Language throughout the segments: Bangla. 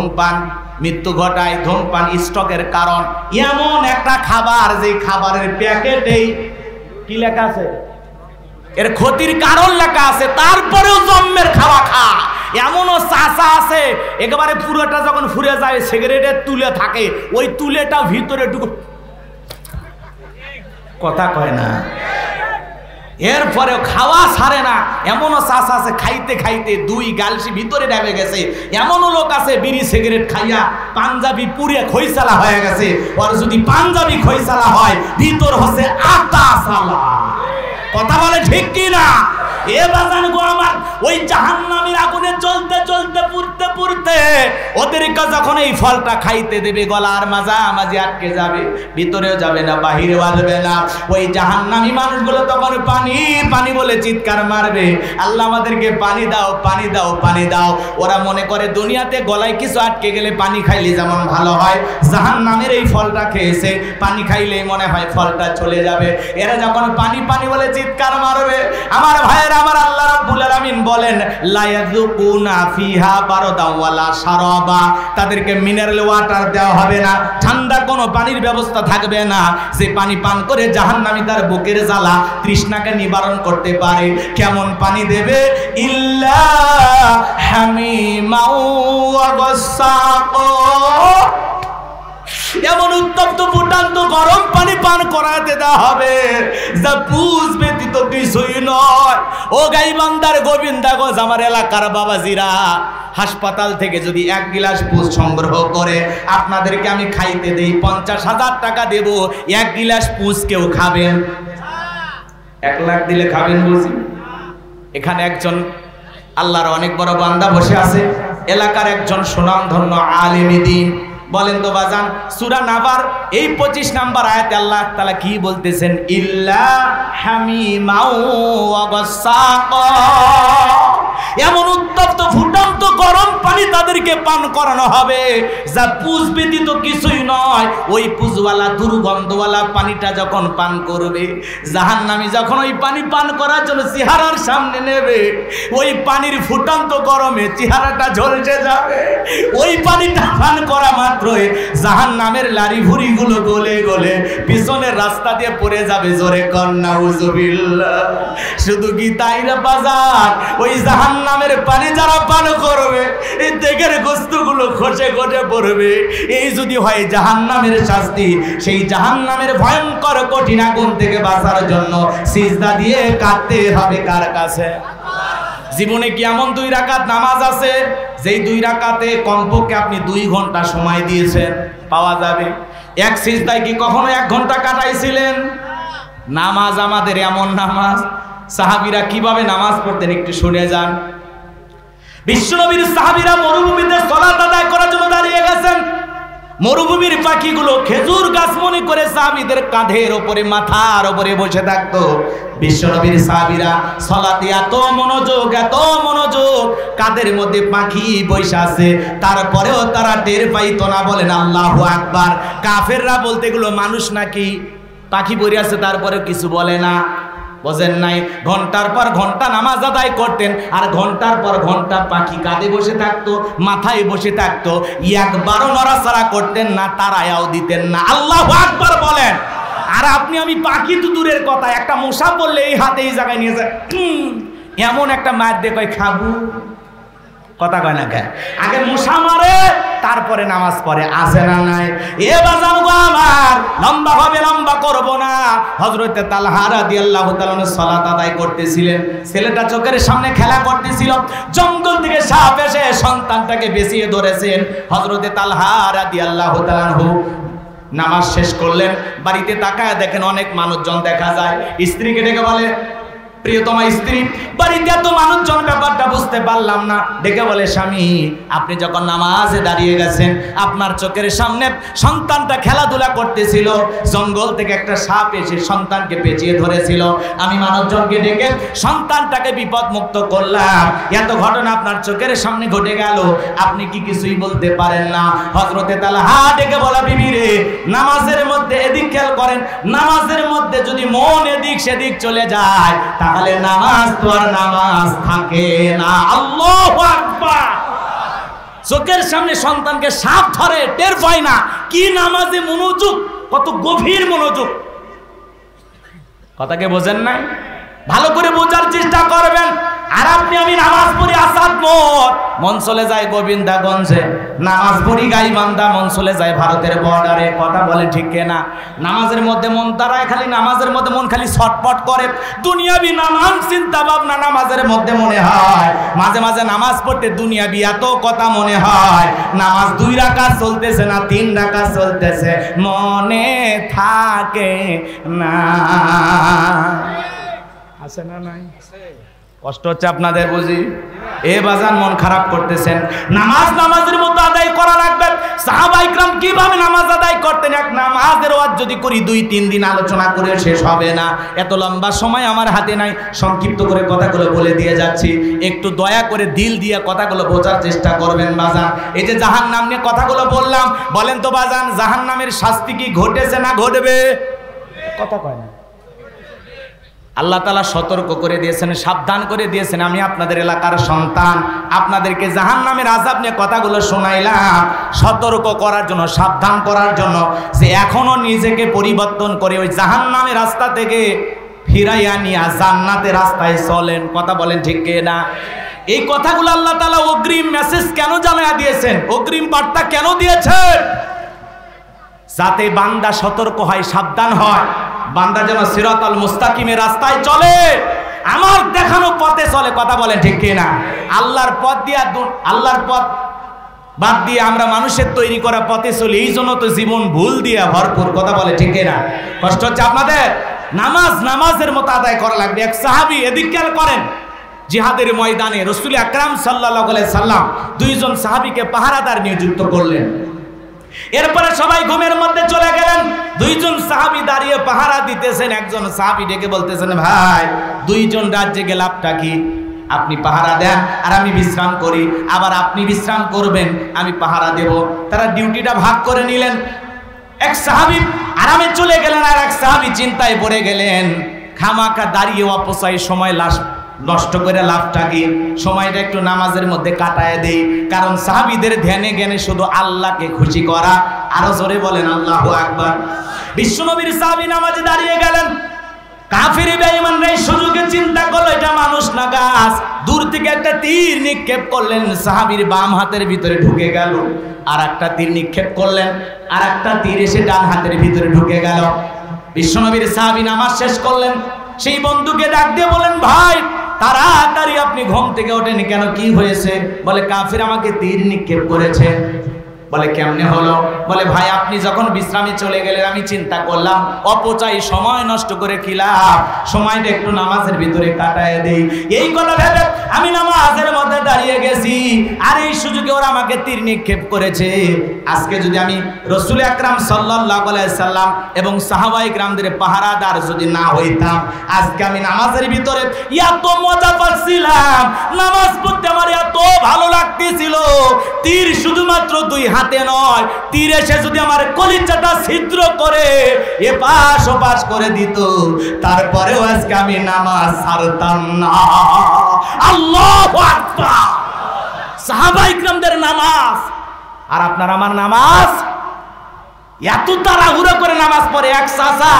ধূমপান মৃত্যু ঘটায়, ধূমপান স্ট্রোকের কারণ। এমন একটা খাবার যে খাবারের প্যাকেটেই কি লেখা আছে, এর ক্ষতির কারণ লেখা আছে, তারপরেও জন্মের খাওয়া খায়। এমনও চাচা আছে একেবারে পুরোটা যখন ফুরে যায় সিগারেটের তুলে থাকে, ওই তুলেটা ভিতরে ঢুকে, কথা কয় না, এরপরেও খাওয়া ছাড়ে না। এমনও চাচা আছে খাইতে খাইতে দুই গালসি ভিতরে ডেবে গেছে। এমনও লোক আছে বিড়ি সিগারেট খাইয়া পাঞ্জাবি পুরে খইসালা হয়ে গেছে। আর যদি পাঞ্জাবি খইসালা হয় ভিতর হচ্ছে আটা সালা। কথা বলে ঠিক কি না? এ বাজান গো আমার, ওই জাহান্নামের আগুনে জ্বলতে জ্বলতে পুড়তে পুড়তে ওদেরকে যখন এই ফলটা খাইতে দেবে গলার মাঝামাঝি আটকে যাবে, ভিতরেও যাবে না, বাহিরেও আসবে না। ওই জাহান্নামী মানুষগুলো তখন পানি পানি বলে চিৎকার মারবে, আল্লাহ আমাদেরকে পানি দাও, পানি দাও, পানি দাও। ওরা মনে করে দুনিয়াতে গলায় কিছু আটকে গেলে পানি খাইলে যেমন ভালো হয়, জাহান্নামের এই ফলটা খেয়েছে, পানি খাইলেই মনে হয় ফলটা চলে যাবে। এরা যখন পানি পানি বলে চিৎকার মারবে, আমার ভাইয়ের, আমার আল্লাহ রাব্বুল আলামিন বলেন লা ইয়াযুকুনা ফিহা বারদাও ওয়ালা শারাবা, তাদেরকে মিনারেল ওয়াটার দেওয়া হবে না, ঠান্ডা কোনো পানির ব্যবস্থা থাকবে না। যে পানি পান করে জাহান্নামী তার বুকের জ্বালা তৃষ্ণাকে নিবারণ করতে পারে। কেমন পানি দেবে? ইল্লা হামিমাও ওয়া গাসসাকো, এমন উত্তপ্ত ফুটান্ত গরম পানি পান করাতে দেওয়া হবে যা পুষ ব্যতীত কিছুই নয়। ও গাইবান্দার গোবিন্দাগঞ্জ, আমার এলাকার বাবাজিরা, হাসপাতাল থেকে যদি 1 গিলাস পুষ সংগ্রহ করে আপনাদেরকে আমি খাইতে দেই, 50,000 টাকা দেব। 1 গিলাস পুষ কেউ খাবেন? 1 লাখ দিলে খাবেন বুঝি? এখানে একজন আল্লাহর অনেক বড় বান্দা বসে আছে, এলাকার একজন সুনামধন্য আলেমে দ্বীন। বলেন তো বাজান, সূরা নাবার এই 25 নম্বর আয়াতে আল্লাহ তাআলা কি বলতেছেন? ইল্লা হামিমাও ওয়া গাসসাকা, এমন উত্তপ্ত ফুটন্ত গরম পানি তাদেরকে পান করানো হবে যা পুষ ব্যতীত কিছুই নয়। ওই পুষওয়ালা দুর্গন্ধওয়ালা পানিটা যখন পান করবে, জাহান্নামী যখন ওই পানি পান করার জন্য চেহারার সামনে নেবে, ওই পানির ফুটন্ত গরমে চেহারাটা ঝলসে যাবে। ওই পানিটা পান করা মাত্রই জাহান্নামের লারি ভুড়িগুলো গলে গলে পিছনের রাস্তা দিয়ে পড়ে যাবে। জোরে কর নাউযুবিল্লাহ। শুধু কি তাই না বাজার, ওই জাহান্নামের পানি যারা পান করবে এই দেহের গোশতগুলো খসে খসে পড়বে। এই যদি হয় জাহান্নামের শাস্তি, সেই জাহান্নামের ভয়ঙ্কর কঠিন আগুন থেকে বাঁচার জন্য সিজদা দিয়ে কাঁদতে হবে কার কাছে? জীবনে কি এমন 2 রাকাত নামাজ আছে যেই 2 রাকাতে কমপক্ষে আপনি 2 ঘন্টা সময় দিয়েছেন? পাওয়া যাবে? এক সিজদায় কি কখনো 1 ঘন্টা কাটাইছিলেন? নামাজ আমাদের এমন নামাজ, সাহাবীরা কিভাবে নামাজ পড়তেন একটু শুনে যান। বিশ্বনবীর সাহাবীরা মরুভূমিতে সালাত আদায় করার জন্য দাঁড়িয়ে গেছেন। মরুভূমির পাখিগুলো খেজুর গাছ মনে করে সাহাবীদের কাঁধের ওপরে, মাথার ওপরে বসে থাকতো। বিশ্বনবীর সাহাবীরা সালাতে এত মনোযোগ, কাদের মধ্যে পাখি বসে আছে, তারপরেও তারা টের পাইতো না। বলেন আল্লাহু আকবার। কাফেররা বলতে এগুলো মানুষ নাকি? পাখি পড়ে আছে তারপরেও কিছু বলে না। বোঝেন নাই? ঘন্টার পর ঘন্টা নামাজ আদায় করতেন, আর ঘন্টার পর ঘন্টা পাখি কাঁধে বসে থাকতো, মাথায় বসে থাকতো, একবারও নড়াচড়া করতেন না, তারায়াও দিতেন না। আল্লাহু আকবার বলেন। আর আপনি আমি পাখি তো দূরের কথা, একটা মশা বললে এই হাতে এই জায়গায় নিয়ে যায়, এমন একটা মার দিয়ে কয় খাবো। কথা কয় না কেন? আগে মশা মারে তারপরে নামাজ পড়ে, আছে না নাই? এ বাজান গো আমার, লম্বা হবে, লম্বা করব না। হযরতে তালহা রাদিয়াল্লাহু তাআলা সালাত আদায় করতেছিলেন, ছেলেটা চোখের সামনে খেলা করতেছিল, জঙ্গল থেকে সাপ এসে সন্তানটাকে বেঁচিয়ে ধরেছেন। হযরতে তালহা রাদিয়াল্লাহু তাআলা নামাজ শেষ করলেন, বাড়িতে তাকায় দেখেন অনেক মানুষজন দেখা যায়। স্ত্রীকে ডেকে বলে, প্রিয়তমা স্ত্রী, বাড়িতে এত মানুষজন, ব্যাপারটা বুঝতে পারলাম না। ডেকে বলে, স্বামী আপনি যখন নামাজে দাঁড়িয়ে গেছেন, আপনার চোখের সামনে সন্তানটা খেলাধুলা করতেছিল, জঙ্গল থেকে একটা সাপ এসে সন্তানকে পেঁচিয়ে ধরেছিল, আমি মানুষজনকে ডেকে সন্তানটাকে বিপদ মুক্ত করলাম। এত ঘটনা আপনার চোখের সামনে ঘটে গেল, আপনি কি কিছুই বলতে পারেন না? হযরতে তালহা ডেকে বলা, বিবি রে, নামাজের মধ্যে এদিক খেয়াল করেন, নামাজের মধ্যে যদি মন এদিক সেদিক চলে যায় তাহলে নামাজ তো আর নামাজ থাকে না। আল্লাহু আকবার। চোখের সামনে সন্তানকে সাপ ধরে, টের পায় না। কি নামাজে মনোযোগ, কত গভীর মনোযোগ। কথাকে বোঝেন নাই? ভালো করে বোঝার চেষ্টা করবেন। আর আপনি আমি নামাজ পড়ি আসাদ মোড়, মন চলে যায় গোবিন্দাগঞ্জে। নামাজ পড়ি গাইবান্ধা, মন চলে যায় ভারতের বর্ডারে। কথা বলে ঠিক না? নামাজের মধ্যে মন দাঁড়ায়, খালি নামাজের মধ্যে মন খালি ছটপট করে। দুনিয়াবি নানান চিন্তা ভাবনা নামাজের মধ্যে মনে হয়। মাঝে মাঝে নামাজ পড়তে দুনিয়াবি এত কথা মনে হয়। নামাজ 2 রাকাত চলতেছে না 3 রাকাত চলতেছে, মনে থাকে না। আছে না নাই? কষ্ট হচ্ছে আপনাদের বুঝি? এ বাজান মন খারাপ করতেছেন। নামাজের মতো আদায় করা লাগবে। সাহাবায়ে ইকরাম কিভাবে নামাজ আদায় করতেন, এক নামাজের ওয়াজ যদি করি 2-3 দিন আলোচনা করে শেষ হবে না। এত লম্বা সময় আমার হাতে নাই, সংক্ষিপ্ত করে কথাগুলো বলে দিয়ে যাচ্ছি। একটু দয়া করে দিল দিয়ে কথাগুলো বোঝার চেষ্টা করবেন বাজান। এই যে জাহান্নাম নিয়ে কথাগুলো বললাম, বলেন তো বাজান, জাহান্নামের শাস্তি কি ঘটেছে না ঘটবে? কথা কয় না। আল্লাহ তাআলা সতর্ক করে দিয়েছেন, সাবধান করে দিয়েছেন। আমি আপনাদের এলাকার সন্তান, আপনাদেরকে জাহান্নামের আযাব নিয়ে কথাগুলো শোনাইলাম সতর্ক করার জন্য, সাবধান করার জন্য, যে এখনো নিজেকে পরিবর্তন করে ওই জাহান্নামের রাস্তা থেকে ফিরাইয়া নিয়ে জান্নাতের রাস্তায় চলেন। কথা বলেন ঠিক না? এই কথাগুলো আল্লাহ তাআলা অগ্রিম মেসেজ কেন জানায়া দিয়েছেন, অগ্রিম বার্তা কেন দিয়েছেন? যাতে বান্দা সতর্ক হয়, সাবধান হয়। বান্দা যেন সিরাতাল মুস্তাকিমের রাস্তায় চলে, আমার দেখানো পথে চলে। কথা বলেন ঠিক না? আল্লাহর পথ দিয়া, আল্লাহর পথ বাদ দিয়ে আমরা মানুষের তৈরি করা পথে চলি। এই জন্য তো জীবন ভুল দিয়া ভরপুর। কথা বলে ঠিক না? কষ্ট হচ্ছে আপনাদের? নামাজের মতো আদায় করা লাগবে। এক সাহাবী, এদিক খেয়াল করেন, জিহাদের ময়দানে রাসূল আকরাম সাল্লাল্লাহু আলাইহি সাল্লাম 2 জন সাহাবীকে পাহারাদার নিযুক্ত করলেন। এরপরে সবাই ঘুমের মধ্যে চলে গেলেন। 2 জন সাহাবী দাঁড়িয়ে পাহারা দিতেছেন। একজন সাহাবী ডেকে বলতেছেন, ভাই 2 জন রাজ্যে গেলাপটা কি? আপনি পাহারা দেন আর আমি বিশ্রাম করি, আবার আপনি বিশ্রাম করবেন, আমি পাহারা দেব। তারা ডিউটিটা ভাগ করে নিলেন। এক সাহাবী আরামে চলে গেলেন, আর এক সাহাবী চিন্তায় পড়ে গেলেন। খামাখা দাঁড়িয়ে অপচয় সময় নষ্ট করে লাভটা কি? সময়টা একটু নামাজের মধ্যে কাটায় দেই। কারণ সাহাবীদের ধ্যানে জ্ঞানে শুধু আল্লাহকে খুশি করা। আরো জোরে বলেন আল্লাহু আকবার। বিশ্বনবীর সাহাবী নামাজে দাঁড়িয়ে গেলেন। কাফির বেঈমানরা এই সুযোগে চিন্তা করলো এটা মানুষ না গাছ। দূর থেকে একটা তীর নিক্ষেপ করলেন, সাহাবীর বাম হাতের ভিতরে ঢুকে গেল। আর একটা তীর নিক্ষেপ করলেন, আর একটা তীর এসে ডান হাতের ভিতরে ঢুকে গেল। বিশ্বনবীর সাহাবী নামাজ শেষ করলেন। সেই বন্ধুকে ডাক দিয়ে বলেন, ভাই তাড়াতাড়ি আপনি ঘুম থেকে ওঠেনি কেন, কি হয়েছে? বলে, কাফির আমাকে তীর নিক্ষেপ করেছে। বলে, কেমনে হলো? বলে, ভাই আপনি যখন বিশ্রামে চলে গেলেন আমি চিন্তা করলাম অপচয় সময় নষ্ট করে কি লাভ, সময়টা একটু নামাজের ভিতরে কাটায় দেই। এই কথা ভেবে আমি নামাজের মধ্যে দাঁড়িয়ে গেছি, আর এই সুযোগে ওরা আমাকে তীর নিক্ষেপ করেছে। আজকে যদি আমি রাসূল আকরাম সাল্লাল্লাহু আলাইহি সাল্লাম এবং সাহাবায়ে কিরামদের পাহারাদার যদি না হইতাম, আজকে আমি নামাজের ভিতরে এত মজা পাচ্ছিলাম, নামাজ পড়তে আমার এত ভালো লাগতেছিল। তীর শুধুমাত্র 2 হাতে নয়, তীর এসে যদি আমার কলিজাটা ছিদ্র করে এপাশ ওপাশ করে দিত, তারপরেও আজকে আমি নামাজ ছাড়তাম না। আল্লাহু আকবার। সাহাবায়ে কিরামদের নামাজ আর আপনার আমার নামাজ, এত তাড়াহুড়ো করে নামাজ পড়ে। এক চাচা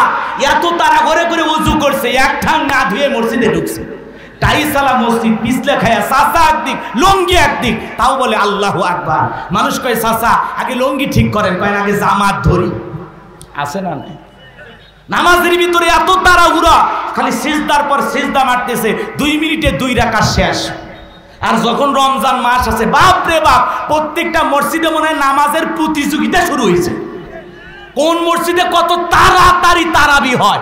এত তাড়াহুড়ো করে ওযু করছে, এক ঠাং না ধুয়ে মসজিদে ঢুকছে। টাইসালা মসজিদ, পিছলে খায়া চাচা একদিক, লঙ্গি একদিক, তাও বলে আল্লাহু আকবার। মানুষ কয়, চাচা আগে লঙ্গি ঠিক করেন, কয় আগে জামাত ধরি। আছে না নাই? নামাজের ভিতরে এত তাড়াহুড়া, খালি সিজদার পর সিজদা মারতেছে, 2 মিনিটে 2 রাকাত শেষ। আর যখন রমজান মাস আছে, বাপ রে বাপ, প্রত্যেকটা মসজিদে মনে হয় নামাজের প্রতিযোগিতা শুরু হয়েছে। কোন মসজিদে কত তাড়াতাড়ি তারাবি হয়।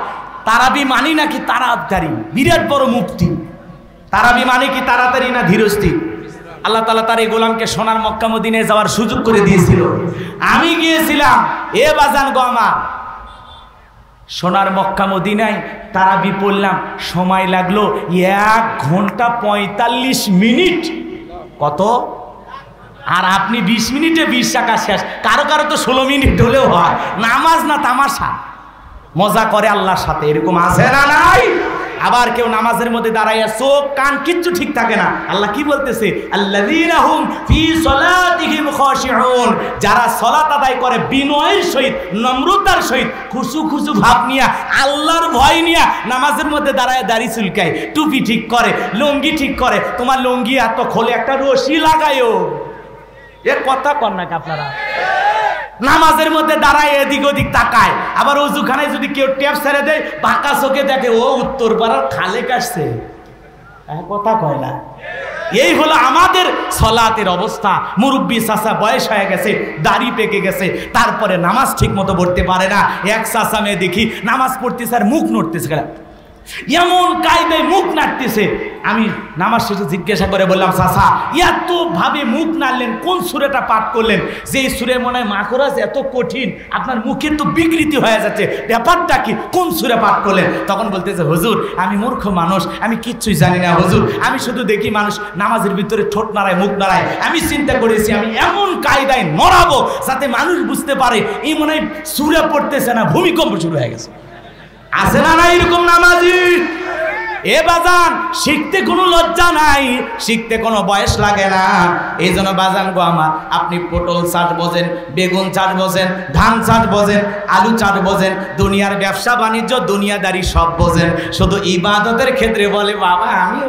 তারাবি মানি নাকি তাড়াতাড়ি, বিরাট বড় মুফতি। তারাবি মানে কি তাড়াতাড়ি না ধীরস্থির? আল্লাহ তাআলা তার এই গোলামকে সোনার মক্কা মদিনায় যাওয়ার সুযোগ করে দিয়েছিল। আমি গিয়েছিলাম, এ বাজান গো আমার, সোনার মক্কা মদিনায় তারাবি পড়লাম, সময় লাগলো 1 ঘন্টা 45 মিনিট। কত? আর আপনি 20 মিনিটে 20 রাকাত শেষ। কারো কারো তো 16 মিনিট হলেও হয়। নামাজ না তামাশা, মজা করে আল্লাহর সাথে, এরকম আছে না নাই? আবার কেউ নামাজের মধ্যে দাঁড়াইয়া চোখ কান কিচ্ছু ঠিক থাকে না। আল্লাহ কি বলতেছে? আল্লাযীনা হুম ফি সলাতিহিম খাশিউন, যারা সালাত আদায় করে বিনয়ের সহিত, নম্রতার সহিত, খুশু খুশু ভাব নিয়া, আল্লাহর ভয় নিয়া নামাজের মধ্যে দাঁড়ায় দাড়ি চুলকায়, টুপি ঠিক করে, লুঙ্গি ঠিক করে। তোমার লুঙ্গি এত খোলে, একটা রশি লাগায়ও। এ কথা কর নাকি আপনারা? নামাজের মধ্যে দাঁড়ায় এদিক ওদিক তাকায়, আবার ওযুখানায় যদি কেউ ট্যাপ ছেড়ে দেয় বাঁকা চোখে দেখে ও উত্তর পাড়ার খালে কাটছে। কথা কয় না। এই হলো আমাদের সলাতের অবস্থা। মুরব্বী চাচা বয়স হয়ে গেছে, দাড়ি পেকে গেছে, তারপরে নামাজ ঠিক মতো পড়তে পারে না। এক চাচা মেয়ে দেখি নামাজ পড়তেছে আর মুখ নড়তেছে, এমন কায়দায় মুখ নাড়তেছে। আমি নামাজ শেষে জিজ্ঞাসা করে বললাম, চাচা এত ভাবে মুখ নাড়লেন, কোন সুরেটা পাঠ করলেন? যে সুরে মনে হয় মাখরাজ এত কঠিন, আপনার মুখের তো বিকৃতি হয়ে যাচ্ছে, ব্যাপারটা কি? কোন সুরে পাঠ করলেন? তখন বলতেছে, হুজুর আমি মূর্খ মানুষ, আমি কিচ্ছুই জানি না হুজুর, আমি শুধু দেখি মানুষ নামাজের ভিতরে ঠোঁট নাড়ায়, মুখ নাড়ায়, আমি চিন্তা করেছি আমি এমন কায়দায় নড়াবো যাতে মানুষ বুঝতে পারে এই মনে হয় সুরে পড়তেছে না, ভূমিকম্প শুরু হয়ে গেছে। আছে না নাই এরকম নামাজি? এ বাজান, শিখতে কোনো লজ্জা নাই, শিখতে কোনো বয়স লাগে না। এই জন্য বাজান গো আমার, আপনি পটল চাষ বোঝেন, বেগুন চাষ বোঝেন, ধান চাষ বোঝেন, আলু চাষ বোঝেন, দুনিয়ার ব্যবসা বাণিজ্য দুনিয়াদারি সব বোঝেন, শুধু ইবাদতের ক্ষেত্রে বলে বাবা আমি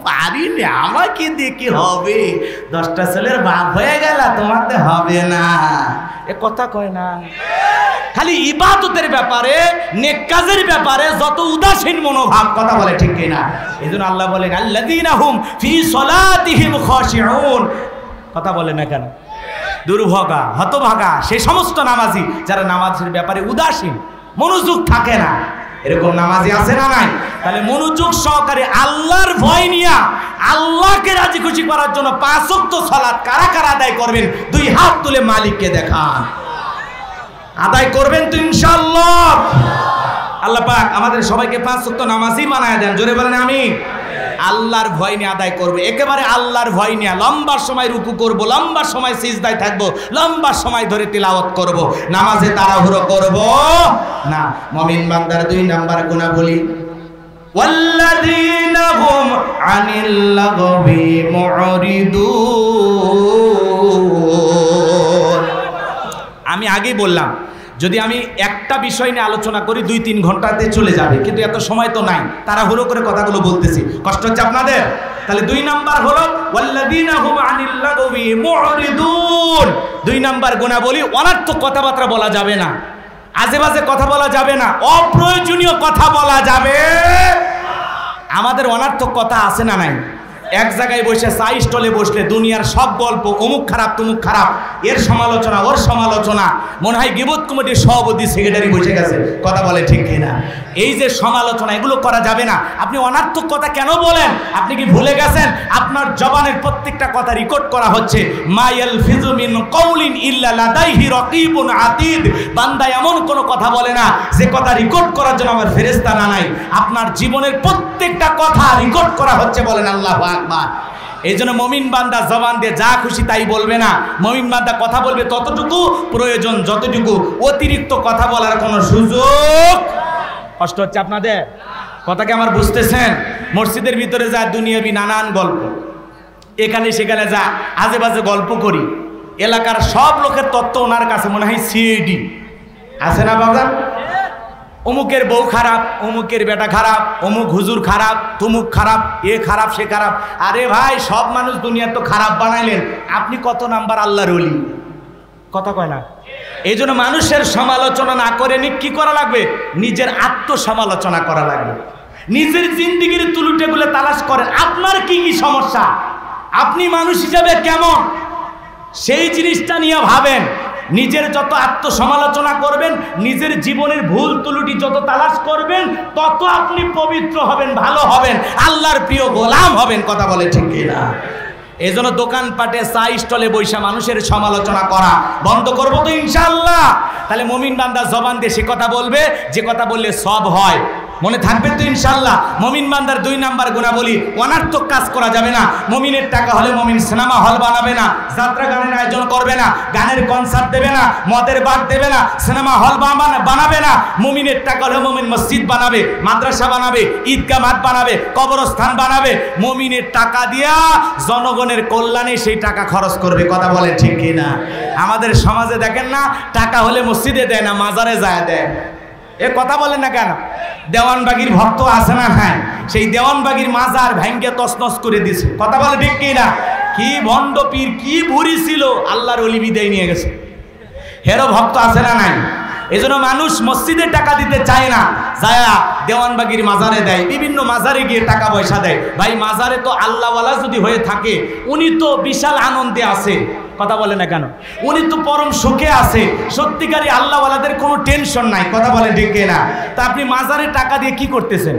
পারি না, আমাকে দিয়ে কি হবে? 10টা ছেলের বাপ হয়ে গেল, তোমাতে হবে না। এ কথা কয় না। খালি ইবাদতের ব্যাপারে, নেক কাজের ব্যাপারে যত উদাসীন মনোভাব, কথা বলে ঠিক কিনা? এজন্য আল্লাহ বলেন আল্লাযীনা হুম ফি সলাতিহিম খাশিউন। কথা বলে না কেন? দুর্ভাগা, হতভাগা সেই সমস্ত নামাজি যারা নামাজের ব্যাপারে উদাসীন, মনোযোগ থাকে না। এরকম নামাজি আছে না নাই? তাহলে মনোযোগ সহকারে আল্লাহর ভয় নিয়া আল্লাহকে রাজি খুশি করার জন্য 5 ওয়াক্ত সালাত কারা কারা আদায় করবেন? 2 হাত তুলে মালিককে দেখান। আদায় করবেন তো ইনশাআল্লাহ? আল্লাহ পাক আমাদের সবাইকে 5 ওয়াক্ত নামাজই বানায় দেন। জোরে বলেন আমিন। আল্লাহর ভয় নিয়ে আদায় করব, একেবারে আল্লাহর ভয় নিয়ে লম্বা সময় রুকু করব, লম্বা সময় সিজদায় থাকব, লম্বা সময় ধরে তিলাওয়াত করব, নামাজে তাড়াহুড়ো করব না। মুমিন বান্দার 2 নাম্বার গুণাবলী, ওয়াল্লাযীনা হুম আনিল লাগবি মুরিদুন। আমি আগেই বললাম যদি আমি একটা বিষয় নিয়ে আলোচনা করি 2-3 ঘন্টাতে চলে যাবে, কিন্তু এত সময় তো নাই, তাড়াহুড়ো করে কথাগুলো বলতেছি, কষ্ট হচ্ছে আপনাদের। তাহলে 2 নাম্বার হলো ওয়াল্লাযীনা হুম আনিল লাগবি মুরিদুন। 2 নাম্বার গুণাবলী, অনর্থক কথাবার্তা বলা যাবে না, আজে বাজে কথা বলা যাবে না, অপ্রয়োজনীয় কথা বলা যাবে। আমাদের অনর্থক কথা আছে না নাই? এক জায়গায় বসে চা স্টলে বসলে দুনিয়ার সব গল্প, অমুক খারাপ তমুক খারাপ, এর সমালোচনা ওর সমালোচনা, মনে হয় গীবত কমিটির সভাপতি সেক্রেটারি বসে গেছে, কথা বলে ঠিক কিনা? এই যে সমালোচনা, এগুলো করা যাবে না। আপনি অনর্থক কথা কেন বলেন? আপনি কি ভুলে গেছেন আপনার জবানের প্রত্যেকটা কথা রেকর্ড করা হচ্ছে? মা ইয়ালফিযু মিন কাউলিন ইল্লা লাদাইহি রাকীবুন আতীদ। বান্দা এমন কোনো কথা বলে না যে কথা রেকর্ড করার জন্য আমার ফেরেশতা না নাই। আপনার জীবনের প্রত্যেকটা কথা রেকর্ড করা হচ্ছে, বলেন আল্লাহু আকবার। এই জন্য মুমিন বান্দা জবান দিয়ে যা খুশি তাই বলবে না। মুমিন বান্দা কথা বলবে ততটুকু প্রয়োজন, যতটুকু, অতিরিক্ত কথা বলার কোনো সুযোগ। কষ্ট হচ্ছে আপনাদের? কথাকে আমার বুঝতেছেন? মসজিদের ভিতরে যা দুনিয়াবি নানান গল্প, এখানে সেখানে যা আজে বাজে গল্প করি, এলাকার সব লোকের তত্ত্ব ওনার কাছে মনে হয় সিআইডি। আছে না বাবা? অমুকের বউ খারাপ, অমুকের বেটা খারাপ, অমুক হুজুর খারাপ, তুমুক খারাপ, এ খারাপ সে খারাপ। আরে ভাই, সব মানুষ দুনিয়ার তো খারাপ বানাইলেন, আপনি কত নাম্বার আল্লাহর ওলি? কথা কয় না। এই জন্য মানুষের সমালোচনা না করে কি করা লাগবে? নিজের আত্মসমালোচনা করা লাগবে। নিজের জিন্দিগির তুলুটেগুলো তালাশ করেন, আপনার কি কি সমস্যা, আপনি মানুষ হিসাবে কেমন, সেই জিনিসটা নিয়ে ভাবেন। নিজের যত আত্মসমালোচনা করবেন, নিজের জীবনের ভুল ত্রুটি যত তালাশ করবেন, তত আপনি পবিত্র হবেন, ভালো হবেন, আল্লাহর প্রিয় গোলাম হবেন। কথা বলে ঠিক কিনা? এই জন্য দোকানপাটে চা স্টলে বৈশা মানুষের সমালোচনা করা বন্ধ করবো তো ইনশাআল্লাহ। তাহলে মুমিন বান্দা জবান দিয়ে সে কথা বলবে যে কথা বললে সব হয়। মনে থাকবে তো ইনশাআল্লাহ। মুমিন বান্দার 2 নাম্বার গুণাবলী, অনার্থক কাজ করা যাবে না। মুমিনের টাকা হলে মুমিন সিনেমা হল বানাবে না, যাত্রা গানের আয়োজন করবে না, গানের কনসার্ট দেবে না, মদের বার দেবে না, সিনেমা হল বানাবে না। মুমিনের টাকা হলে মুমিন মসজিদ বানাবে, মাদ্রাসা বানাবে, ঈদগাহ মাঠ বানাবে, কবরস্থান বানাবে। মুমিনের টাকা দিয়া জনগণের কল্যাণে সেই টাকা খরচ করবে। কথা বলেন ঠিক কি না? আমাদের সমাজে দেখেন না, টাকা হলে মসজিদে দেয় না, মাজারে যায় দেয়। এ কথা বলেন না কেন? দেওয়ানবাগির ভক্ত আছে না? হ্যাঁ, সেই দেওয়ানবাগির মাজার ভাঙ্গে তছনছ করে দিছে। কথা বলে ঠিক কি না? কি ভণ্ড পীর, কি ভুরি ছিল, আল্লাহর ওলি বিদায় নিয়ে গেছে। হেরো ভক্ত আছে না নাই? এজন্য মানুষ মসজিদে টাকা দিতে চায় না, যায়া দেওয়ানবাগির মাজারে দেয়, বিভিন্ন মাজারে গিয়ে টাকা পয়সা দেয়। ভাই মাজারে তো আল্লাহওয়ালা যদি হয়ে থাকে, উনি তো বিশাল আনন্দে আছে। কথা বলে না কেন? উনি তো পরম সুখে আছে। সত্যিকারী আল্লাহওয়ালাদের কোনো টেনশন নাই। কথা বলে ঠিক না? তা আপনি মাজারে টাকা দিয়ে কি করতেছেন?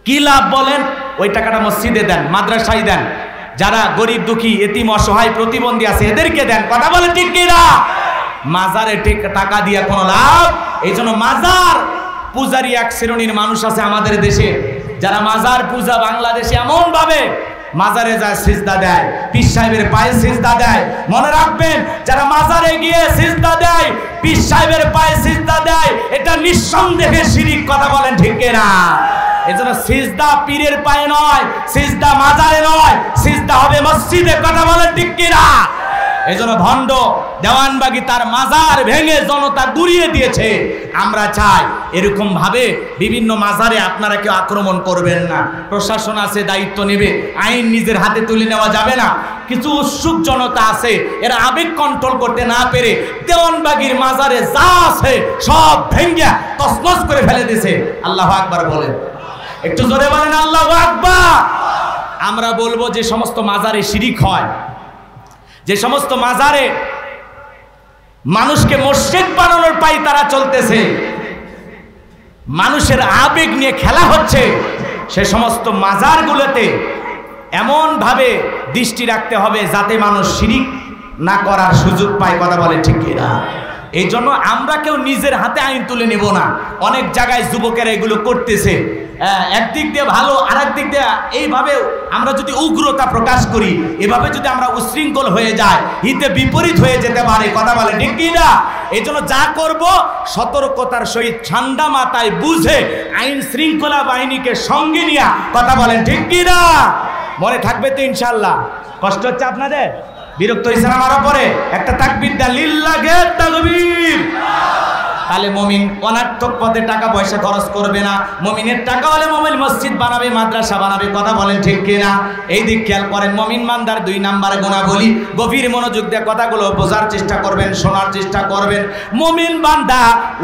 কি লাভ বলেন? ওই টাকাটা মসজিদে দেন, মাদ্রাসায় দেন, যারা গরিব দুঃখী এতিম অসহায় প্রতিবন্ধী আছে এদেরকে দেন। কথা বলে ঠিক না? মাজারে টাকা দিয়ে কোনো লাভ। এই জন্য মাজার পূজারী এক শ্রেণীর মানুষ আছে আমাদের দেশে, যারা মাজার পূজা বাংলাদেশে এমন ভাবে মাজারে যায় সিজদা দেয়, পীর সাহেবের পায়ে সিজদা দেয়। মনে রাখবেন, যারা মাজারে গিয়ে সিজদা দেয়, পীর সাহেবের পায়ে সিজদা দেয়, এটা নিঃসন্দেহে শিরিক। কথা বলেন ঠিক না? এজন্য সিজদা পীরের পায়ে নয়, সিজদা মাজারে নয়, সিজদা হবে মসজিদে। কথা বলেন ঠিক না? এজন্য ভণ্ড দেওয়ানবাগী তার মাজার ভেঙে জনতা গুড়িয়ে দিয়েছে। আমরা চাই এরকম ভাবে বিভিন্ন মাজারে আপনারা কেউ আক্রমণ করবেন না। প্রশাসন আছে, দায়িত্ব নেবে, আইন নিজের হাতে তুলে নেওয়া যাবে না। কিছু উৎসুক জনতা আছে, এরা আবেগ কন্ট্রোল করতে না পেরে দেওয়ানবাগীর মাজারে যা আছে সব ভেঙে তছনছ করে ফেলে দিয়েছে। আল্লাহু আকবার বলেন, একটু জোরে বলেন আল্লাহু আকবার। আমরা বলবো যে সমস্ত মাজারে শিরিক হয়, যে সমস্ত মাজারে মানুষকে মুশরিক বানানোর পাই তারা চলতেছে, মানুষের আবেগ নিয়ে খেলা হচ্ছে, সে সমস্ত মাজারগুলোতে এমন ভাবে দৃষ্টি রাখতে হবে যাতে মানুষ শিরিক না করার সুযোগ পায়। কথা বলে ঠিক না? এই জন্য আমরা কেউ নিজের হাতে আইন তুলে নেব না। অনেক জায়গায় যুবকেরা এগুলো করতেছে, একদিক দিয়ে ভালো, আর একদিক দিয়ে এইভাবে আমরা যদি উগ্রতা প্রকাশ করি, এভাবে যদি আমরা উশৃঙ্খল হয়ে যায়, হিতে বিপরীত হয়ে যেতে পারে। কথা বলে ঠিক কি না? এই জন্য যা করব সতর্কতার সহিত ঠান্ডা মাথায় বুঝে আইন শৃঙ্খলা বাহিনীকে সঙ্গে নিয়ে। কথা বলেন ঠিক কি না? মনে থাকবে তো ইনশাল্লাহ? কষ্ট হচ্ছে আপনাদের? বিরক্ত হয়েছেন আমার উপরে? একটা তাকবীর দেন, লিল্লাহে তাকবীর। তাহলে মুমিন অনার্থক পথে টাকা পয়সা খরচ করবে না। মুমিনের টাকা হলে মুমিন মসজিদ বানাবে, মাদ্রাসা বানাবে। কথা বলেন ঠিক কিনা? এই দিক খেয়াল করেন। মুমিন বান্দার 2 নাম্বার গুণাবলী, গভীর মনোযোগ দিয়ে কথাগুলো বোঝার চেষ্টা করবেন, শোনার চেষ্টা করবেন। মুমিন বান্দা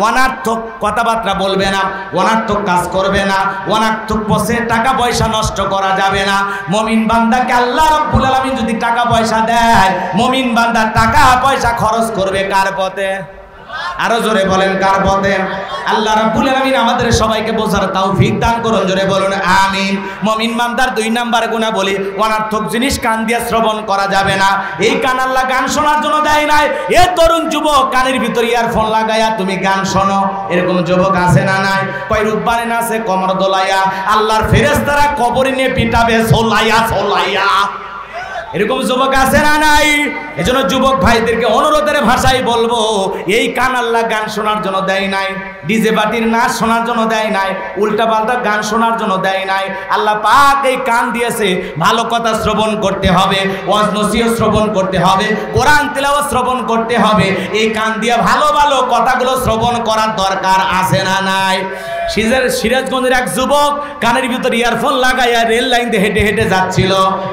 অনার্থক কথাবার্তা বলবে না, অনার্থক কাজ করবে না, অনার্থক পথে টাকা পয়সা নষ্ট করা যাবে না। মুমিন বান্দাকে আল্লাহ রাব্বুল আলামিন যদি টাকা পয়সা দেয়, মুমিন বান্দা টাকা পয়সা খরচ করবে কার পথে? আরো জোরে বলেন, কার পথে? আল্লাহ রাব্বুল আলামিন আমাদের সবাইকে বোঝার তৌফিক দান করুন। জোরে বলুন আমিন। মুমিন বান্দার 2 নাম্বার গুণাবলী, অনার্থক জিনিস কান দিয়ে শ্রবণ করা যাবে না। এই কান আল্লাহ গান শোনার জন্য দেয় নাই। এ তরুণ যুবক, কানের ভিতর ইয়ারফোন লাগায়া তুমি গান শোনো, এরকম যুবক আছে না নাই? কয় রূপবানে নাচে কমর দোলাইয়া, আল্লাহর ফেরেশতারা কবরে নিয়ে পিটাবে সোলাইয়া সোলাইয়া, এরকম যুবক আছে না নাই? এজন্য যুবক ভাইদেরকে অনুরোধের ভাষায় বলবো, এই কান আল্লাহ গান শোনার জন্য দেয় নাই, ডিজে পার্টির নাচ শোনার জন্য দেয় নাই, উল্টা পাল্টা গান শোনার জন্য দেয় নাই। আল্লাহ পাক এই কান দিয়েছে ভালো কথা শ্রবণ করতে হবে, ওয়াজ নসিহত শ্রবণ করতে হবে, কোরআন তেলাওয়াত শ্রবণ করতে হবে। এই কান দিয়ে ভালো ভালো কথাগুলো শ্রবণ করার দরকার আছে না নাই? সিরাজগঞ্জের এক যুবক কানের ভিতর ইয়ারফোন লাগাইয়া রেল লাইন দিয়ে হেঁটে হেঁটে যাচ্ছিল,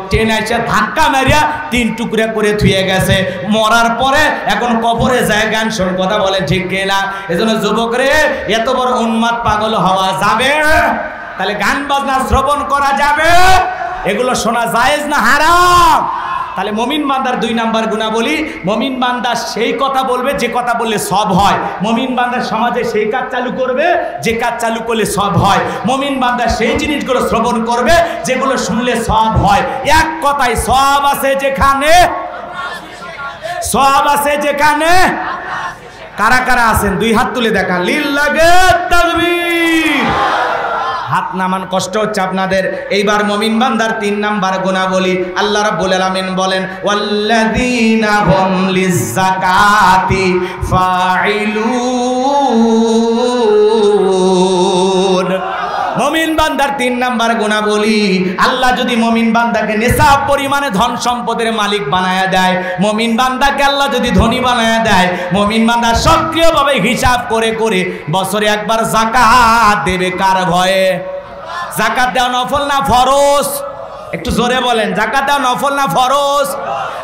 ট্রেন এসে ধাক্কা মারিয়া 3 টুকরা করে থুয়ে গেছে। মরার পরে এখন কবরে যায় গান শোন। কথা বলে ঠিক কিনা? এজন্য যুবক রে, এত বড় উন্মাদ পাগল হওয়া যাবে? তাহলে গান বাজনা শ্রবণ করা যাবে? এগুলো শোনা জায়েজ না হারাম? তাহলে মুমিন বান্দার 2 নাম্বার গুণাবলী, মুমিন বান্দা সেই কথা বলবে যে কথা বললে সব হয়। মুমিন বান্দা সমাজে সেই কাজ চালু করবে যে কাজ চালু করলে সব হয়। মুমিন বান্দা সেই জিনিসগুলো শ্রবণ করবে যেগুলো শুনলে সব হয়। এক কথায় সব আছে যেখানে, সব আছে যেখানে। কারা কারা আছেন 2 হাত তুলে দেখান, লিল্লাহে তাকবীর। হাত নামান, কষ্ট হচ্ছে আপনাদের। এইবার মুমিন বান্দার 3 নাম্বার গুণাবলী আল্লাহ রাব্বুল আলামিন বলেন, ওয়াল্লাযীনা হুম লিয-যাকাতি ফাইলুন। মুমিন বান্দার 3 নাম্বার গুণাবলী, আল্লাহ যদি মুমিন বান্দাকে নিসাব পরিমাণে ধন সম্পদের মালিক বানায়া দেয়, মুমিন বান্দাকে আল্লাহ যদি ধনী বানায়া দেয়, মুমিন বান্দা সক্রিয়ভাবে হিসাব করে করে বছরে একবার যাকাত দেবে। কার ভয়ে? যাকাত দেওয়া নফল না ফরজ? একটু জোরে বলেন, যাকাত দেওয়া নফল না ফরজ?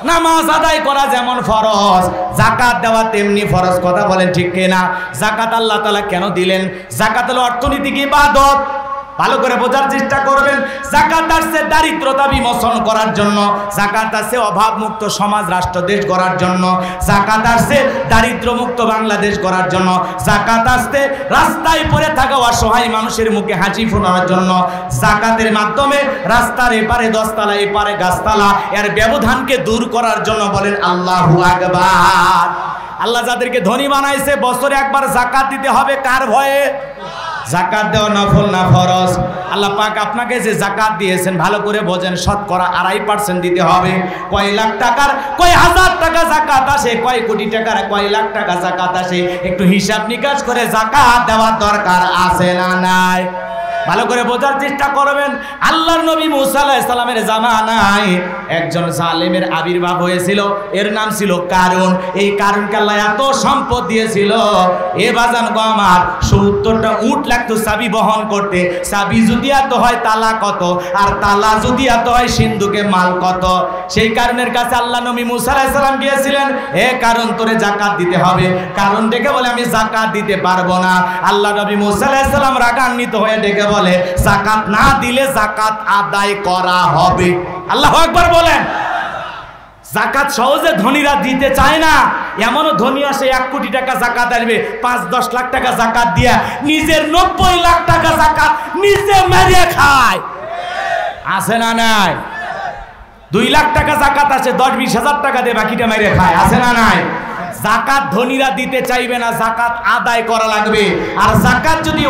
নামাজ আদায় করা যেমন ফরজ, যাকাত দেওয়া তেমনি ফরজ। কথা বলেন ঠিক কিনা? যাকাত আল্লাহ তাআলা কেন দিলেন? যাকাত হলো অর্থনৈতিক ইবাদত। ভালো করে বোঝার চেষ্টা করবেন। যাকাত আসছে দারিদ্রতা বিমোচন করার জন্য, যাকাত আসছে অভাব মুক্ত সমাজ রাষ্ট্র দেশ গড়ার জন্য, যাকাত আসছে দারিদ্র মুক্ত বাংলাদেশ গড়ার জন্য, যাকাত আসছে রাস্তায় পড়ে থাকা অসহায় মানুষের মুখে হাসি ফোটানোর জন্য। যাকাতের মাধ্যমে রাস্তার এপারে 10 তলা এপারে গাছতলা এর ব্যবধানকে দূর করার জন্য। বলেন আল্লাহু আকবার। আল্লাহ যাদেরকে ধনী বানাইছে বছরে একবার যাকাত দিতে হবে। কার ভয়ে? যাকাত দেওয়া নফল না ফরজ? আল্লাহ পাক আপনাকে যে যাকাত দিয়েছেন ভালো করে বোঝেন, শতকরা 2.5% দিতে হবে। কয় লাখ টাকার কয় হাজার টাকা যাকাত আসে, কয় কোটি টাকার কয় লাখ টাকা যাকাত আসে, একটু হিসাব নিকাশ করে যাকাত দেওয়ার দরকার আছে না নাই? ভালো করে বোঝার চেষ্টা করবেন। আল্লাহর নবী মুসা আলাইহিস সালামের জামানায় একজন জালেমের আবির্ভাব হয়েছিল, এর নাম ছিল কারুন। এই কারুনকে আল্লাহ এত সম্পদ দিয়েছিল, এ বাজান গো আমার 70টা উট লাগতো চাবি বহন করতে। চাবি যদি এত হয় তালা কত, আর তালা যদি এত হয় সিন্ধুকে মাল কত। সেই কারুনের কাছে আল্লাহ নবী মুসা আলাইহিস সালাম গিয়েছিলেন, হে কারুন তোরে যাকাত দিতে হবে। কারুন ডেকে বলে আমি যাকাত দিতে পারবো না। আল্লাহ নবী মুসা আলাইহিস সালাম রাগান্বিত হয়ে ডেকে বলে যাকাত না দিলে যাকাত আদায় করা হবে। আল্লাহু আকবার বলেন। যাকাত সহজে ধনীরা দিতে চায় না। এমনও ধনী আসে 1 কোটি টাকা যাকাত আসবে, 5-10 লাখ টাকা যাকাত দিয়া নিজের 90 লাখ টাকা যাকাত নিজে মেরে খায়। আছে না নাই? 2 লাখ টাকা যাকাত আছে, 10-20 হাজার টাকা দিয়ে বাকিটা মেরে খায়। আছে না নাই? যাকাত ধনীরা দিতে চাইবে না, যাকাত আদায় করা লাগবে। আর যাকাত যদি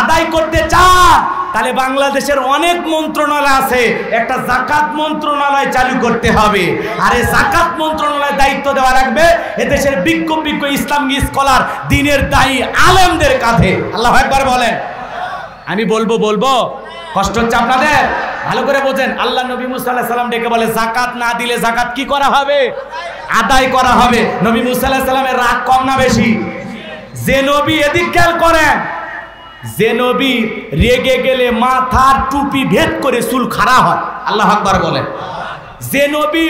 আদায় করতে চান তাহলে বাংলাদেশের অনেক মন্ত্রণালয় আছে, একটা যাকাত মন্ত্রণালয় চালু করতে হবে। আর এই যাকাত মন্ত্রণালয়ের দায়িত্ব দেওয়া রাখবে এদেশের বিজ্ঞ ইসলামিক স্কলার দ্বীনের দায়ী আলেমদের কাঁধে। আল্লাহু আকবার বলেন। আমি বলবো কষ্ট হচ্ছে আপনাদের? ভালো করে বোঝেন। আল্লাহ নবী মুসা আলাইহিস সালাম ডেকে বলে যাকাত না দিলে যাকাত কি করা হবে? আদায় করা হবে। নবী মুসা আলাইহিস সালামের রাগ কম না বেশি? যে নবী, এদিক খেয়াল করেন, যে নবী রেগে গেলে মাথার টুপি ভেদ করে চুল খাড়া হয়। আল্লাহু আকবার বলেন। যে নবী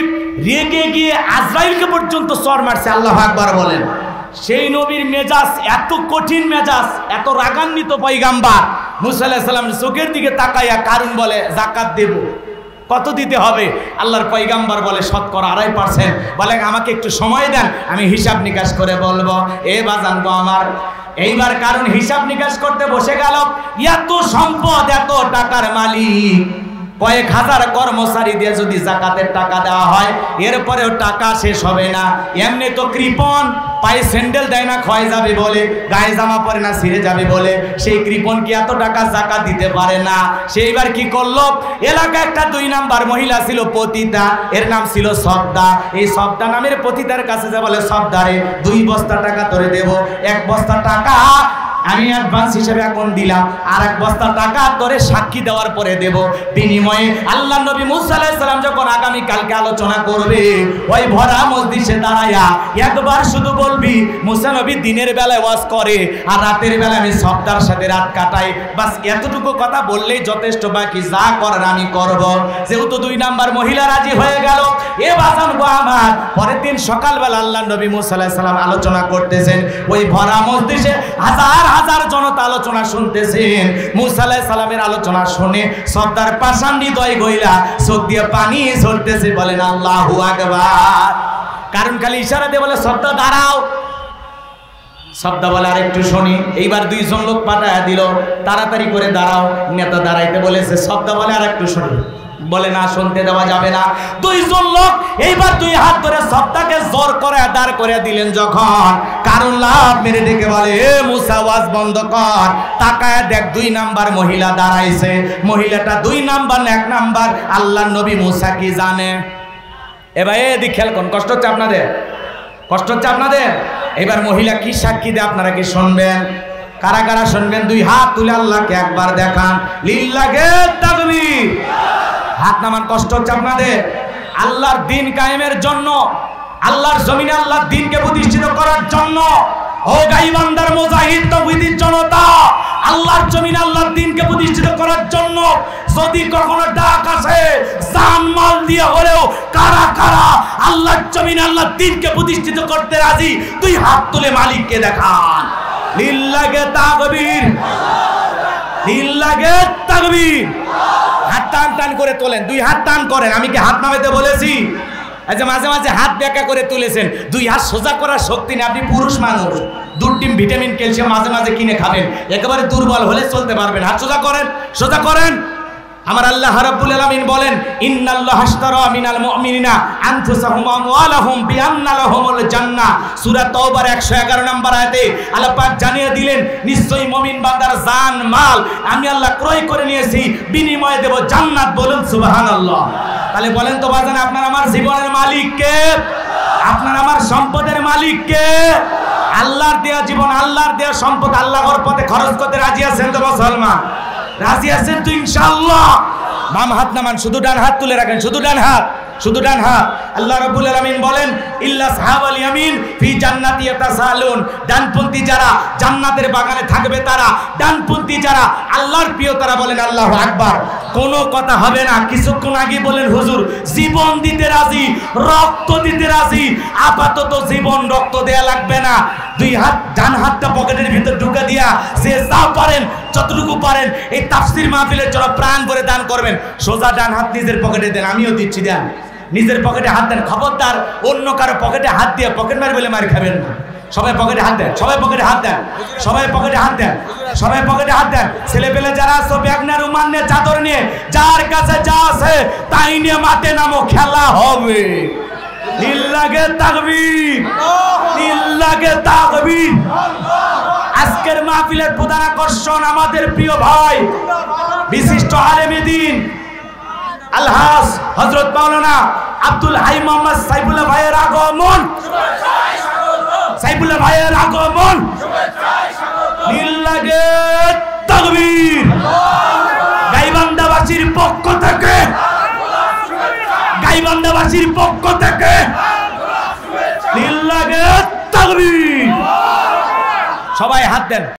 রেগে গিয়ে আজরাইলকে পর্যন্ত চর মারছে। আল্লাহু আকবার বলেন। সেই নবীর মেজাজ এত কঠিন মেজাজ, এত রাগান্বিত পয়গাম্বার। মুসা আলাইহিস সালাম চোখের দিকে তাকাইয়া কারুন বলে যাকাত দেব। কত দিতে হবে? আল্লাহর পয়গাম্বার বলে 2.5%। বলে আমাকে একটু সময় দেন, আমি হিসাব নিকাশ করে বলবো। এ বাজান গো আমার, এইবার কারণ হিসাব নিকাশ করতে বসে গেল। এত সম্পদ, এত টাকার মালিক, কয়েক হাজার কর্মচারী দিয়ে যদি যাকাতের টাকা দেওয়া হয় এরপরেও টাকা শেষ হবে না। এমনি তো কৃপণ, পায়ে স্যান্ডেল দেয় না ক্ষয় যাবে বলে, গায়ে জামা পরে না ছিঁড়ে যাবে বলে, সেই কৃপণ কি এত টাকা যাকাত দিতে পারে না? সেইবার কি করলো, এলাকায় একটা 2 নাম্বার মহিলা ছিল পতিতা, এর নাম ছিল সবদা। এই সবদা নামের পতিতার কাছে যা বলে, সবদারে 2 বস্তা টাকা তোরে দেব। 1 বস্তা টাকা আমি অ্যাডভান্স হিসেবে এখন দিলাম, আর 1 বস্তা টাকা তোরে সাক্ষী দেওয়ার পরে দেব। বিনিময়ে আল্লাহ নবী মুসা আলাইহিস সালাম যখন আগামী কালকে আলোচনা করবে, ওই ভরা মসজিদে দাঁড়ায়া একবার শুধু বলবি, মুসা নবী দিনের বেলায় ওয়াজ করে আর রাতের বেলায় আমি সবদার সাথে রাত কাটাই। বাস এতটুকু কথা বললেই যথেষ্ট, বাকি যা করার আমি করব। যেহেতু 2 নাম্বার মহিলা রাজি হয়ে গেল, এ বাজান গো আমার, পরের দিন সকালবেলা আল্লাহ নবী মুসা আলাইহিস সালাম আলোচনা করতেছেন। ওই ভরা মসজিদে হাজার হাজার জনতা আলোচনা শুনতেছেন। মুসা আলাইহিস সালামের আলোচনা শুনে সর্দার পাষাণ হৃদয় গইলা চোখ দিয়ে পানি ঝরতেছে। বলেন আল্লাহু আকবার। কারণ খালি ইশারা দিয়ে বলে সর্দার দাঁড়াও। সর্দার বলে আরেকটু শুনি। এইবার 2 জন লোক পাঠায়া দিল, তাড়াতাড়ি করে দাঁড়াও। নেতা দাঁড়াইতে বলেছে, সর্দার বলে আরেকটু শুনি। বলে না, শুনতে দেওয়া যাবে না। দুইজন লোক এইবার দুই হাত ধরে সবটাকে জোর করে দাঁড় করে দিলেন। যখন কারণ লাভ মেরে ডেকে বলে, এ মুসা ওয়াজ বন্ধ কর, তাকায় দেখ 2 নাম্বার মহিলা দাঁড়াইছে। মহিলাটা 2 নাম্বার না 1 নাম্বার? আল্লাহর নবী মুসা কি জানে? এবার এদিক খেয়াল করুন, কষ্ট হচ্ছে আপনাদের? কষ্ট হচ্ছে আপনাদের? এবার মহিলা কি সাক্ষী দেয় আপনারা কি শুনবেন? কারা কারা শুনবেন? 2 হাত তুলে আল্লাহকে একবার দেখান। লিল্লাহে তাকবীর। হাত নামান। কষ্ট হচ্ছে আপনাদের? আল্লাহর দ্বীন কায়েমের জন্য, আল্লাহর জমিনে আল্লাহর দ্বীনকে প্রতিষ্ঠিত করার জন্য, ও গাইবান্দার মুজাহিদ তৌহিদির জনতা, আল্লাহর জমিনে আল্লাহর দ্বীনকে প্রতিষ্ঠিত করার জন্য যদি কখনো ডাক আসে, জানমাল দিয়ে হলেও কারা কারা আল্লাহর জমিনে আল্লাহর দ্বীনকে প্রতিষ্ঠিত করতে রাজি? 2 হাত তুলে মালিককে দেখান। লিল্লাহে তাকবীর, লিল্লাহে তাকবীর। হাত টান টান করে তোলেন, 2 হাত টান করেন। আমি কি হাত নামাতে বলেছি? আচ্ছা, মাঝে মাঝে হাত বেঁকা করে তুলেছেন। 2 হাত সোজা করার শক্তি নেই। আপনি পুরুষ মানুষ, 2 ডিম ভিটামিন ক্যালসিয়াম মাঝে মাঝে কিনে খাবেন, একেবারে দুর্বল হলে চলতে পারবেন। হাত সোজা করেন, সোজা করেন। আমার আল্লাহ রাব্বুল আলামিন বলেন, ইন্নাল্লাহা আশতারা মিনাল মুমিনিনা আনফুসাহুম ওয়া আমওয়ালাহুম বিআন্না লাহুমুল জান্নাহ। সূরা তাওবার 111 নম্বর আয়াতে আল্লাহ পাক জানিয়ে দিলেন, নিশ্চয়ই মুমিন বান্দার জান মাল আমি আল্লাহ ক্রয় করে নিয়েছি, বিনিময়ে দেব জান্নাত। বলুন সুবহানাল্লাহ। তাহলে বলেন তো বাজান, আপনার আমার জীবনের মালিক কে? আপনার আমার সম্পদের মালিক কে? আল্লাহর দেয়া জীবন, আল্লাহর দেয়া সম্পদ আল্লাহর পথে খরচ করতে রাজি আছেন তো মুসলমান? রাজি আছেন তো ইনশাআল্লাহ? বাম হাত নামান, শুধু ডান হাত তুলে রাখেন, শুধু ডান হাত, শুধু ডান হাত। আল্লাহ রাব্বুল আলামিন বলেন, ইল্লা সাহাবাল ইয়ামিন ফি জান্নাতি ইয়াতাসালুন। ডানপন্থী যারা জান্নাতের বাগানে থাকবে তারা, ডানপন্থী যারা আল্লাহর প্রিয় তারা। বলেন আল্লাহু আকবার। কোনো কথা হবে না। কিছুক্ষণ আগে বলেন, হুজুর জীবন দিতে রাজি, রক্ত দিতে রাজি। আপাতত জীবন রক্ত দেয়া লাগবে না। 2 হাত, ডান হাতটা পকেটের ভিতর ঢুকে দিয়া যে যা পারেন যতটুকু পারেন এই তাফসীর মাহফিলের জন্য প্রাণ করে দান করবেন। সোজা ডান হাত নিজের পকেটে দেন, আমিও দিচ্ছি, দেন। নিজের পকেটে হাত দেন। খবরদার অন্য কারো পকেটে হাত দিয়ে পকেট মার বলে মার খাবেন না। সবাই পকেটে হাত দেন, সবাই পকেটে হাত দেন, সবাই পকেটে হাত দেন, সবাই পকেটে হাত দেন। ছেলে পেলে যারা আছো, ব্যাগ নিয়ে, রুমাল নিয়ে, চাদর নিয়ে, যার কাছে যা আছে তাই নিয়ে মাঠে নামো, খেলা হবে। লিল্লাহে তাকবীর, লিল্লাহে তাকবীর। আজকের মাহফিলের প্রধান আকর্ষণ আমাদের প্রিয় ভাই, বিশিষ্ট আলেমে দ্বীন আলহাজ হযরত মাওলানা আব্দুল হাই মোহাম্মদ সাইফুল্লাহ ভাইয়ের আগমন। সাইফুল্লাহ ভাইয়ের আগমন। লিল্লাহে তাকবীর। গাইবান্ধাবাসীর পক্ষ থেকে, গাইবান্ধাবাসীর পক্ষ থেকে লিল্লাহে তাকবীর। সবাই হাত দেন।